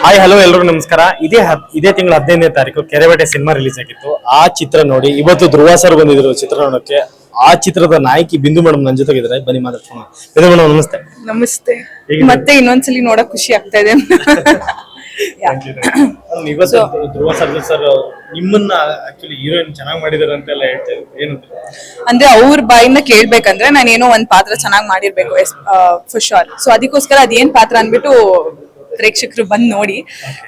Hi hello ಎಲ್ರಿಗೂ ನಮಸ್ಕಾರ. ಇದೇ ತಿಂಗಳ 15ನೇ ತಾರೀಕು ಕೆರೆಬೇಟೆ ಸಿನಿಮಾ ರಿಲೀಸ್ ಆಗಿತ್ತು. ಆ ಚಿತ್ರ ನೋಡಿ ಇವತ್ತು ಧ್ರುವ ಸರ್ ಬಂದಿದ್ರು ಚಿತ್ರ ನೋಡಕ್ಕೆ. ಆ ಚಿತ್ರದ ನಾಯಕಿ ಬಿಂದು ಮೇಡಮ್ ನನ್ನ ಜೊತೆಗಿದ್ದಾರೆ, ಬನ್ನಿ ಮಾತಾಡ್ಸೋಣ. ಬಿಂದು ಮೇಡಮ್ ನಮಸ್ತೆ. ನಮಸ್ತೆ. ಮತ್ತೆ ಇನ್ನೊಂದ್ಸಲಿ ನೋಡಕ್ ಖುಷಿ ಆಗ್ತಾ ಇದೆ. ಇವತ್ತು ಧ್ರುವ ಸರ್ ನಿಮ್ಮನ್ನ ಆಕ್ಚುಲಿ ಹೀರೋಯಿನ್ ಚೆನ್ನಾಗಿ ಮಾಡಿದಾರೆ ಅಂತೆಲ್ಲ ಹೇಳ್ತೇವೆ, ಏನು ಅಂದ್ರೆ ಅವ್ರ ಬಾಯಿಂದ ಕೇಳ್ಬೇಕಂದ್ರೆ ನಾನೇನೋ ಒಂದ್ ಪಾತ್ರ ಚೆನ್ನಾಗಿ ಮಾಡಿರ್ಬೇಕು ಫಾರ್ ಶೋರ್. ಸೊ ಅದಕ್ಕೋಸ್ಕರ ಅದೇನ್ ಪಾತ್ರ ಅನ್ಬಿಟ್ಟು ಪ್ರೇಕ್ಷಕರು ಬಂದ್ ನೋಡಿ.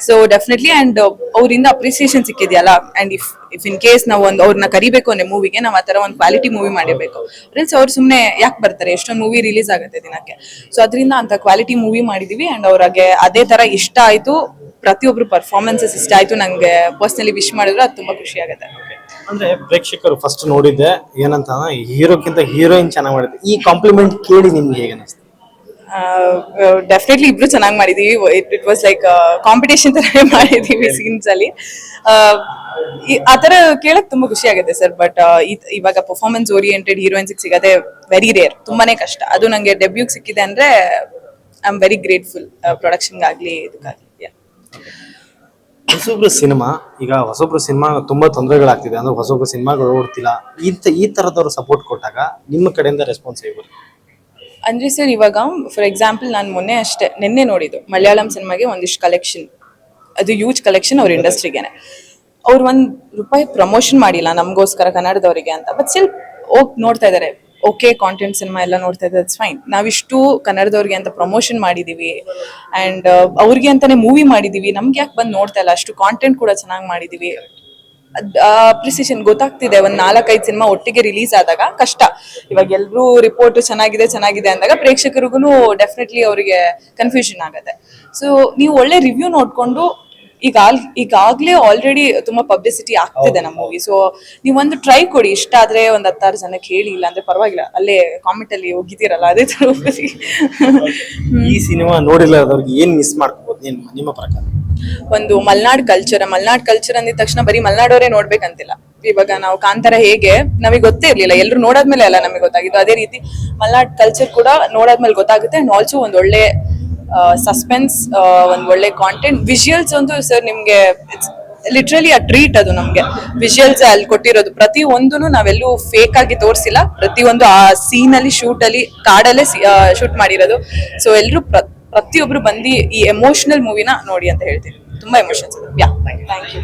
ಸೊ ಡೆಫಿನೆಟ್ಲಿ ಅಂಡ್ ಅವರಿಂದ ಅಪ್ರಿಸಿಯೇಷನ್ ಸಿಕ್ಕಿದ್ಯಲ್ಲ. ಅಂಡ್ ಇಫ್ ಇನ್ ಕೇಸ್ ನಾವು ಅವ್ರನ್ನ ಕರಿಬೇಕು ಅಂದ್ರೆ ಮೂವಿಗೆ ನಾವ್ ಆತರ ಒಂದು ಕ್ವಾಲಿಟಿ ಮೂವಿ ಮಾಡಿರ್ಬೇಕು. ಫ್ರೆಂಡ್ಸ್ ಅವ್ರು ಸುಮ್ನೆ ಯಾಕೆ ಬರ್ತಾರೆ, ಎಷ್ಟೊಂದು ಮೂವಿ ರಿಲೀಸ್ ಆಗುತ್ತೆ ದಿನಕ್ಕೆ. ಸೊ ಅದರಿಂದ ಅಂತ ಕ್ವಾಲಿಟಿ ಮೂವಿ ಮಾಡಿದೀವಿ. ಅಂಡ್ ಅವ್ರಿಗೆ ಅದೇ ತರ ಇಷ್ಟ ಆಯ್ತು, ಪ್ರತಿಯೊಬ್ರು ಪರ್ಫಾರ್ಮೆನ್ಸಸ್ ಇಷ್ಟ ಆಯ್ತು. ನಂಗೆ ಪರ್ಸನಲಿ ವಿಶ್ ಮಾಡಿದ್ರು ಅದು ತುಂಬಾ ಖುಷಿ ಆಗುತ್ತೆ. ಅಂದ್ರೆ ಪ್ರೇಕ್ಷಕರು ಫಸ್ಟ್ ನೋಡಿದ್ದೆ ಏನಂತ, ಹೀರೋಕ್ಕಿಂತ ಹೀರೋಯಿನ್ ಚೆನ್ನಾಗಿ ಮಾಡಿದ್ದೆ. ಈ ಕಾಂಪ್ಲಿಮೆಂಟ್ ಕೇಳಿ ನಿಮ್ಗೆ ಹೇಗೆ ಅನಿಸ್ತು? ಡೆಫಿನೆಟ್ಲಿ ಇಬ್ರು ಚೆನ್ನಾಗಿ ಮಾಡಿದೀವಿ. ಇಟ್ ವಾಸ್ ಲೈಕ್ ಕಾಂಪಿಟೇಷನ್ ತರ ಮಾಡಿದೀವಿ ಸೀನ್ಸ್ ಅಲ್ಲಿ. ಆತರ ಕೇಳಕ್ ತುಂಬಾ ಖುಷಿ ಆಗುತ್ತೆ ಸರ್. ಬಟ್ ಇವಾಗ ಪರ್ಫಾರ್ಮೆನ್ಸ್ ಓರಿಯೆಂಟೆಡ್ ಹೀರೋಯಿನ್ಸ್ ಸಿಗದೆ ವೆರಿ ರೇರ್, ತುಂಬಾನೇ ಕಷ್ಟ. ಅದು ನಂಗೆ ಡೆಬ್ಯೂಗ್ ಸಿಕ್ಕಿದೆ ಅಂದ್ರೆ I am very grateful. Production ಆಗ್ಲಿ ಇದಕ್ಕಾಗ್ಲಿ. ಹೊಸೊಬ್ರು ಸಿನಿಮಾ, ಈಗ ಹೊಸೊಬ್ರು ಸಿನಿಮಾ ತುಂಬಾ ತೊಂದರೆಗಳಾಗ್ತಿದೆ, ಅಂದ್ರೆ ಹೊಸೊಬ್ರು ಸಿನಿಮಾಗಳು ಓಡ್ತಿಲ್ಲ. ಈ ತರದವ್ರು ಸಪೋರ್ಟ್ ಕೊಟ್ಟಾಗ ನಿಮ್ಮ ಕಡೆಯಿಂದ ರೆಸ್ಪಾನ್ಸ್ ಹೇಗೆ ಬರುತ್ತೆ? ಅಂದ್ರೆ ಸರ್ ಇವಾಗ ಫಾರ್ ಎಕ್ಸಾಂಪಲ್ ನಾನು ನಿನ್ನೆ ನೋಡಿದ್ದು ಮಲಯಾಳಂ ಸಿನಿಮಾಗೆ ಒಂದಿಷ್ಟು ಕಲೆಕ್ಷನ್, ಅದು ಯೂಜ್ ಕಲೆಕ್ಷನ್ ಅವ್ರ ಇಂಡಸ್ಟ್ರಿಗೆನೆ. ಅವ್ರು ₹1 ಪ್ರಮೋಷನ್ ಮಾಡಿಲ್ಲ ನಮಗೋಸ್ಕರ ಕನ್ನಡದವರಿಗೆ ಅಂತ. ಬಟ್ ಸ್ಟಿಲ್ ನೋಡ್ತಾ ಇದಾರೆ. ಓಕೆ, ಕಾಂಟೆಂಟ್ ಸಿನಿಮಾ ಎಲ್ಲ ನೋಡ್ತಾ ಇದ್ದಾರೆ, ಇಟ್ಸ್ ಫೈನ್. ನಾವಿಷ್ಟು ಕನ್ನಡದವ್ರಿಗೆ ಅಂತ ಪ್ರಮೋಷನ್ ಮಾಡಿದೀವಿ ಅಂಡ್ ಅವ್ರಿಗೆ ಅಂತಾನೆ ಮೂವಿ ಮಾಡಿದೀವಿ. ನಮ್ಗೆ ಯಾಕೆ ಬಂದು ನೋಡ್ತಾ ಇಲ್ಲ? ಅಷ್ಟು ಕಾಂಟೆಂಟ್ ಕೂಡ ಚೆನ್ನಾಗಿ ಮಾಡಿದೀವಿ. ಅಪ್ರಿಸಿಯೇಷನ್ ಗೊತ್ತಾಗ್ತಿದೆ. ಒಂದ್ 4-5 ಸಿನಿಮಾ ಒಟ್ಟಿಗೆ ರಿಲೀಸ್ ಆದಾಗ ಕಷ್ಟ. ಇವಾಗ ಎಲ್ರೂ ರಿಪೋರ್ಟ್ ಚೆನ್ನಾಗಿದೆ ಅಂದಾಗ ಪ್ರೇಕ್ಷಕರಿಗೂ ಡೆಫಿನೆಟ್ಲಿ ಅವರಿಗೆ ಕನ್ಫ್ಯೂಷನ್ ಆಗುತ್ತೆ. ಸೊ ನೀವು ಒಳ್ಳೆ ರಿವ್ಯೂ ನೋಡ್ಕೊಂಡು, ಈಗಾಗ್ಲೇ ಆಲ್ರೆಡಿ ತುಂಬಾ ಪಬ್ಲಿಸಿಟಿ ಆಗ್ತಿದೆ ನಮ್ಮ ಮೂವಿ. ಸೊ ನೀವು ಒಂದು ಟ್ರೈ ಕೊಡಿ, ಇಷ್ಟ ಆದ್ರೆ ಒಂದ್ 10-6 ಜನಕ್ಕೆ ಹೇಳಿ, ಇಲ್ಲ ಅಂದ್ರೆ ಪರವಾಗಿಲ್ಲ ಅಲ್ಲೇ ಕಾಮೆಂಟ್ ಅಲ್ಲಿ ಹೋಗಿದ್ದೀರಲ್ಲ ಅದೇ ತರ. ಈ ಸಿನಿಮಾ ನೋಡಿಲ್ಲದವ್ರಿಗೆ ಏನ್ ಮಿಸ್ ಮಾಡ್ಕೋಬಹುದು ನಿಮ್ಮ ಪ್ರಕಾರ? ಒಂದು ಮಲ್ನಾಡ್ ಕಲ್ಚರ್ ಅಂದಿದ ತಕ್ಷಣ ಬರೀ ಮಲ್ನಾಡವರೇ ನೋಡ್ಬೇಕಂತಿಲ್ಲ. ಇವಾಗ ನಾವು ಕಾಂತಾರ ಹೇಗೆ ನಮಗೆ ಗೊತ್ತೇ ಇರ್ಲಿಲ್ಲ, ಎಲ್ರು ನೋಡಾದ್ಮೇಲೆ ಅಲ್ಲ ನಮಗೆ ಗೊತ್ತಾಗಿದ್ದು. ಅದೇ ರೀತಿ ಮಲ್ನಾಡ್ ಕಲ್ಚರ್ ಕೂಡ ನೋಡಾದ್ಮೇಲೆ ಗೊತ್ತಾಗುತ್ತೆ. ಅಂಡ್ ಆಲ್ಸೋ ಒಂದ್ ಒಳ್ಳೆ ಸಸ್ಪೆನ್ಸ್, ಒಂದ್ ಒಳ್ಳೆ ಕಾಂಟೆಂಟ್, ವಿಜುವಲ್ಸ್ ಅಂತೂ ಸರ್ ನಿಮ್ಗೆ ಲಿಟ್ರಲಿ ಆ ಟ್ರೀಟ್. ಅದು ನಮ್ಗೆ ವಿಜುವಲ್ಸ್ ಅಲ್ಲಿ ಕೊಟ್ಟಿರೋದು ಪ್ರತಿ ಒಂದೂನು ನಾವೆಲ್ಲೂ ಫೇಕ್ ಆಗಿ ತೋರಿಸಿಲ್ಲ. ಪ್ರತಿಯೊಂದು ಆ ಸೀನ್ ಅಲ್ಲಿ, ಶೂಟ್ ಅಲ್ಲಿ, ಕಾಡಲ್ಲೇ ಶೂಟ್ ಮಾಡಿರೋದು. ಸೊ ಎಲ್ರು ಪ್ರತಿಯೊಬ್ರು ಬಂದು ಈ ಎಮೋಷನಲ್ ಮೂವಿನ ನೋಡಿ ಅಂತ ಹೇಳ್ತೀನಿ. ತುಂಬಾ ಎಮೋಷನ್ಸ್. Thank you.